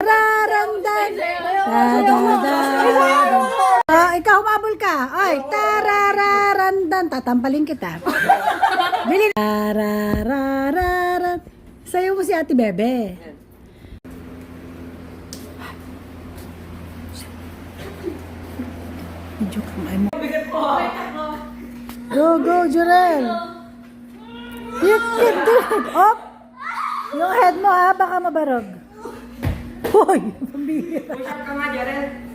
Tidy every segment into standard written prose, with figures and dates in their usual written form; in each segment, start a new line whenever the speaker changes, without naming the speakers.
Rarandan. Ikaw humabol ka. Ay, tarararandan. Tatampalin kita. Bili. Tararararan. Sayo mo si Ate Bebe. Go, go, Jurel. You can do it. Up. Yung head mo ha, baka mabarog. Hoy, pambihira.
Push up ka nga, Jaren.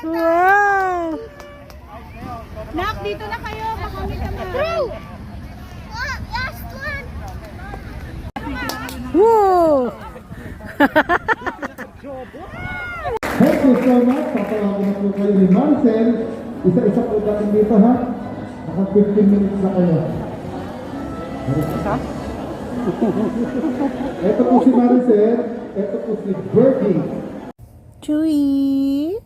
Wow!
Nak, dito na kayo. Makamit ka na. True! Last one!
Woo!
Thank you so much. Papalawan na po kayo ni Marcel. Isa-isa po natin dito ha. Naka 15 minutes na kayo. Ito po si Marcel. Ito po si Bertie.
Chewy!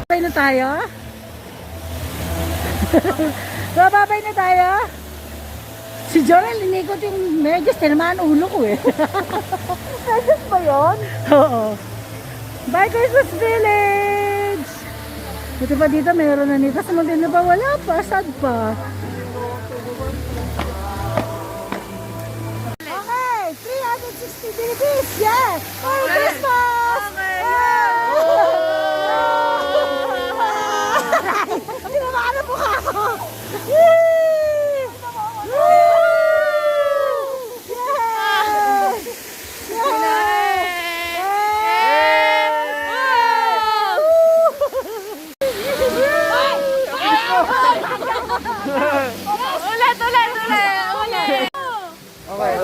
Babay na tayo? Babay na tayo? Si Jorel, inikot yung medyas, tinamaan ulo ko eh. Medyas ba yun? Oo. Bye Christmas Village! Buti pa dito, mayroon na nito. Sa Monte na ba? Wala pa, sad pa. Okay, 360 degrees, yes! Merry Christmas! Okay, tinamaan na po ako! Yay! Woo! Yes!
Okay,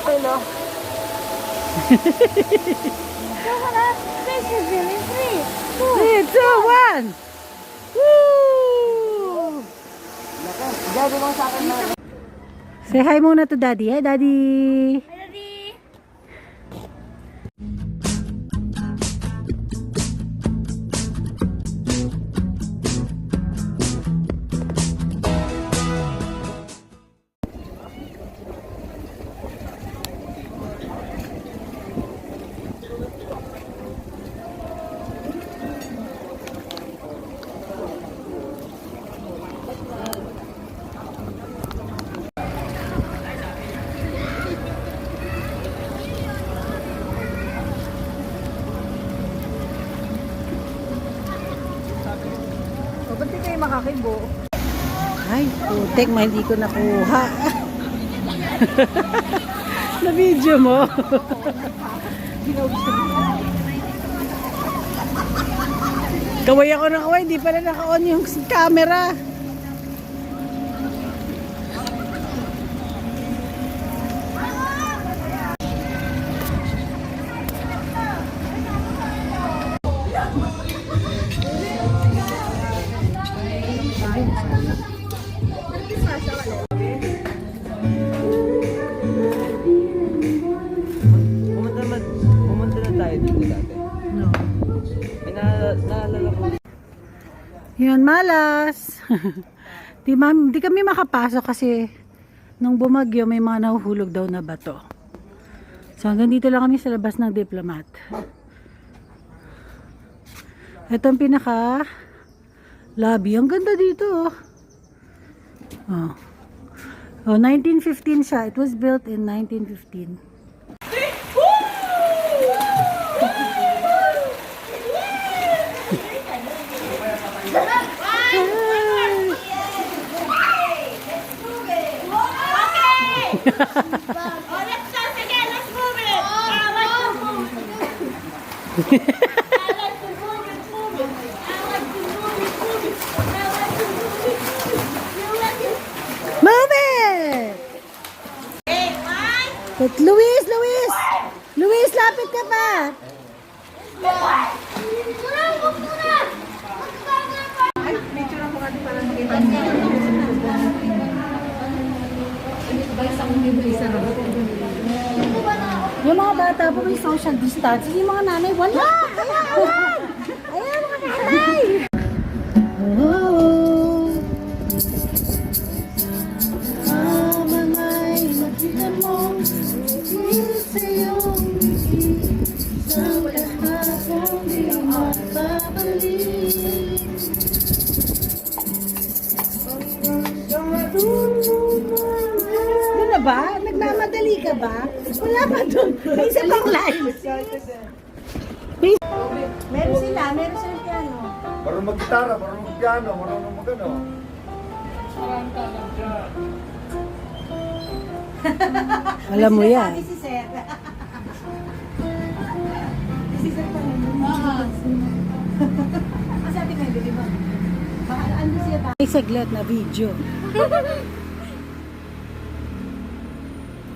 Hello. This is really free.
3, 2, 1! Woo!
Gado lang sa akin na.
Say hi muna to Daddy. Hi, Daddy!
Daddy.
O, ba't di kayo makakibo? Ay, putek, hindi ko nakuha. Na video mo. Kaway ako na kaway, di pala naka-on yung camera.
Pumunta na tayo dito dati.
No.
May naalala ko.
Yun, malas. Di kami makapasok kasi nung bumagyo may mga nahuhulog daw na bato. So hanggang dito lang kami sa labas ng Diplomat. Ito ang pinaka lobby. Ang ganda dito. Oh. Oh, 1915 siya. It was built in 1915.
Oh, let's dance again. Let's move it. I like to move it. I like to move it, move it. I like to move it, move it. I like to move it. You like it?
Move it!
Hey, one.
But Luis! Luis, lapit ka pa! Yung mga bata po may social distance. Yung mga nanay, wala! Ayan, mga nanay! Oh, mamay, makita mo, sa iyong sa kahapon, di mapapalik. Doon na ba? Nagmamadali ka ba? Wala pa doon. May isa pang live. Meron sila piano.
Marunong mag-gitara, marunong mag-piano, marunong mag-ano.
Alam mo yan.
Si Sir. Si Sir pa rin. Kasi ate kayo, di ba? Ando siya pa.
May saglit na video.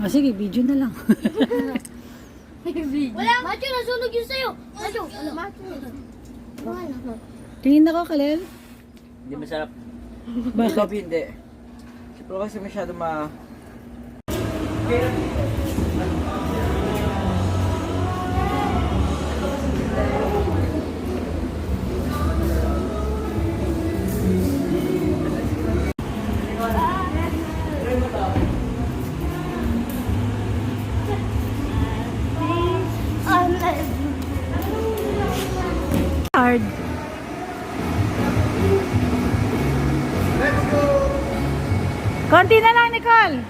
O sige, video na lang.
Wala. Macho, nasunog yun sa'yo. Macho. Macho.
Tingin ako, Kalel.
Hindi masarap.
Bakit?
Coffee hindi. Siguro kasi masyado
Hard. Konti na lang, Nicole.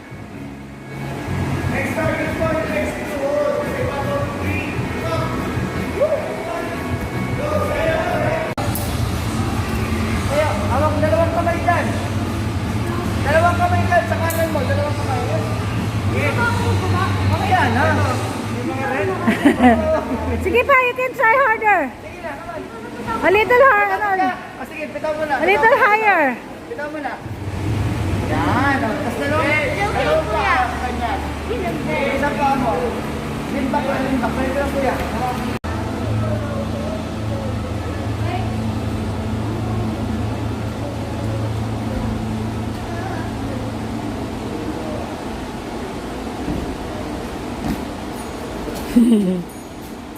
Kaya, hawak dalawang kamay dyan. Dalawang kamay dyan sa kanan mo. Dalawang kamay. Mamaya na.
Sige pa, you can try harder. A little harder.
Sige, pitaw mo na.
A little higher.
Pitaw mo na. Yan. Tapos dalawang pa. Kanya. Isa pa. back, running back. Pwede lang kuya.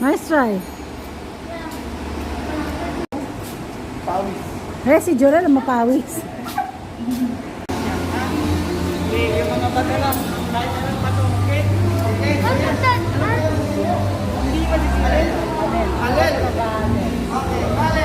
Nice try.
Pawis.
Eh, si Jorel mapawis.
Yung mga bata lang. Kahit anong bato. Okay? Okay. Hindi pa di Alel. Alel. Okay. Alel.